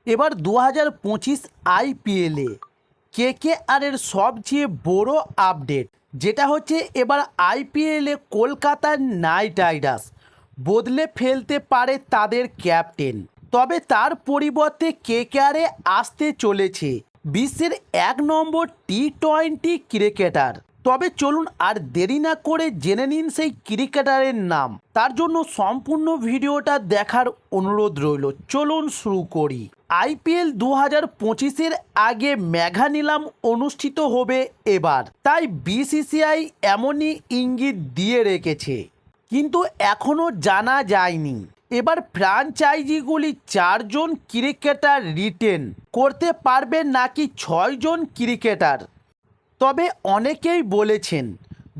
এবার 2025 আইপিএলে কেকেআরের সবচেয়ে বড় আপডেট যেটা হচ্ছে এবার আইপিএলে কলকাতার নাইট রাইডার্স বদলে ফেলতে পারে তাদের ক্যাপ্টেন। তবে তার পরিবর্তে কেকেআরে আসতে চলেছে বিশ্বের 1 নম্বর টি-20 ক্রিকেটার। তবে চলুন আর দেরি না করে জেনে নিন সেই ক্রিকেটারের নাম। তার জন্য সম্পূর্ণ ভিডিওটা দেখার অনুরোধ রইল। চলুন শুরু করি। আইপিএল 2025-এর আগে মেগা নিলাম অনুষ্ঠিত হবে এবার, তাই বিসিসিআই এমনই ইঙ্গিত দিয়ে রেখেছে, কিন্তু এখনও জানা যায়নি এবার ফ্র্যাঞ্চাইজিগুলি 4 জন ক্রিকেটার রিটেন করতে পারবে নাকি 6 জন ক্রিকেটার। তবে অনেকেই বলেছেন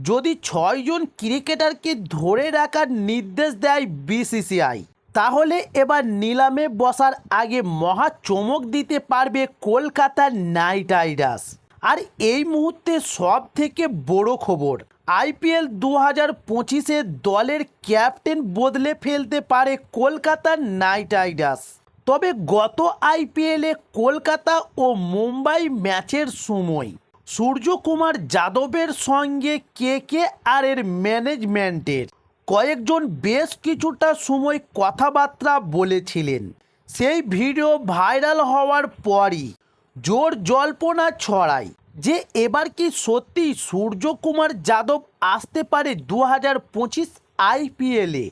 যদি 6 জন ক্রিকেটারকে ধরে রাখার নির্দেশ দেয় বিসিসিআই তাহলে এবার নিলামে বসার আগে মহা চমক দিতে পারবে কলকাতা নাইট রাইডার্স। আর এই মুহূর্তে সব থেকে বড় খবর, আইপিএল 2025-এ দলের ক্যাপ্টেন বদলে ফেলতে পারে কলকাতা নাইট রাইডার্স। তবে গত আইপিএলে কলকাতা ও মুম্বাই ম্যাচের সময় সূর্যকুমার যাদবের সঙ্গে কেকেআরের ম্যানেজমেন্টের কয়েকজন বেশ কিছুটা সময় কথাবার্তা বলেছিলেন। সেই ভিডিও ভাইরাল হওয়ার পরই জোর জল্পনা ছড়ায় যে এবার কি সত্যি সূর্যকুমার যাদব আসতে পারে 2025 আইপিএলে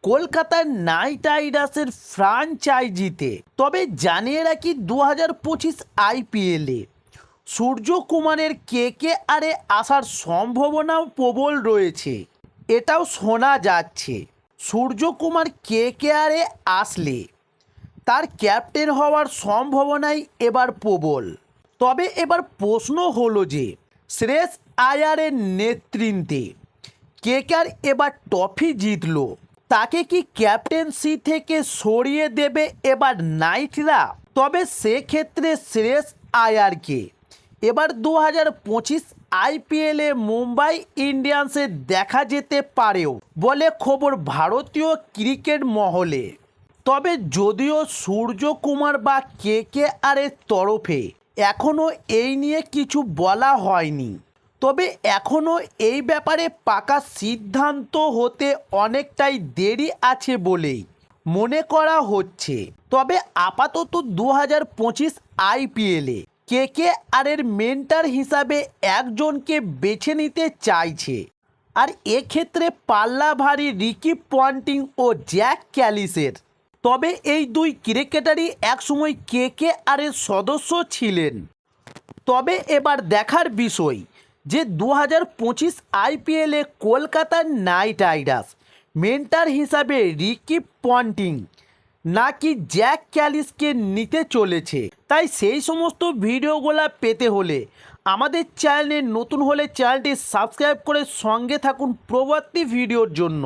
কলকাতা নাইট রাইডার্সের ফ্র্যাঞ্চাইজিতে। তবে জানিয়ে রাখি 2025 আইপিএলে সূর্যকুমারের কেকেআরে আসার সম্ভাবনাও প্রবল রয়েছে। এটাও শোনা যাচ্ছে সূর্যকুমার কেকেআরে আসলে তার ক্যাপ্টেন হওয়ার সম্ভাবনাই এবার প্রবল। তবে এবার প্রশ্ন হলো যে শ্রেয়স আয়ারের নেতৃত্বে কেকেআর এবার ট্রফি জিতল, তাকে কি ক্যাপ্টেন্সি থেকে সরিয়ে দেবে এবার নাইটরা? তবে সেক্ষেত্রে শ্রেয়স আয়ারকে এবার 2025 আইপিএলে মুম্বাই ইন্ডিয়ান্সে দেখা যেতে পারেও বলে খবর ভারতীয় ক্রিকেট মহলে। তবে যদিও সূর্যকুমার বা কেকেআরের তরফে এখনও এই নিয়ে কিছু বলা হয়নি, তবে এখনও এই ব্যাপারে পাকা সিদ্ধান্ত হতে অনেকটাই দেরি আছে বলেই মনে করা হচ্ছে। তবে আপাতত 2025 আইপিএলে কেকেআরের মেন্টর হিসাবে একজনকে বেছে নিতে চাইছে, আর এক্ষেত্রে পাল্লা ভারী রিকি পন্টিং ও জ্যাক ক্যালিসের। তবে এই দুই ক্রিকেটারই একসময় কেকেআরের সদস্য ছিলেন। তবে এবার দেখার বিষয় যে 2025 আইপিএলে কলকাতা নাইট রাইডার্স মেন্টর হিসাবে রিকি পন্টিং নাকি জ্যাক ক্যালিসকে নিতে চলেছে। তাই সেই সমস্ত ভিডিওগুলো পেতে হলে আমাদের চ্যানেলে নতুন হলে চ্যানেলটি সাবস্ক্রাইব করে সঙ্গে থাকুন পরবর্তী ভিডিওর জন্য।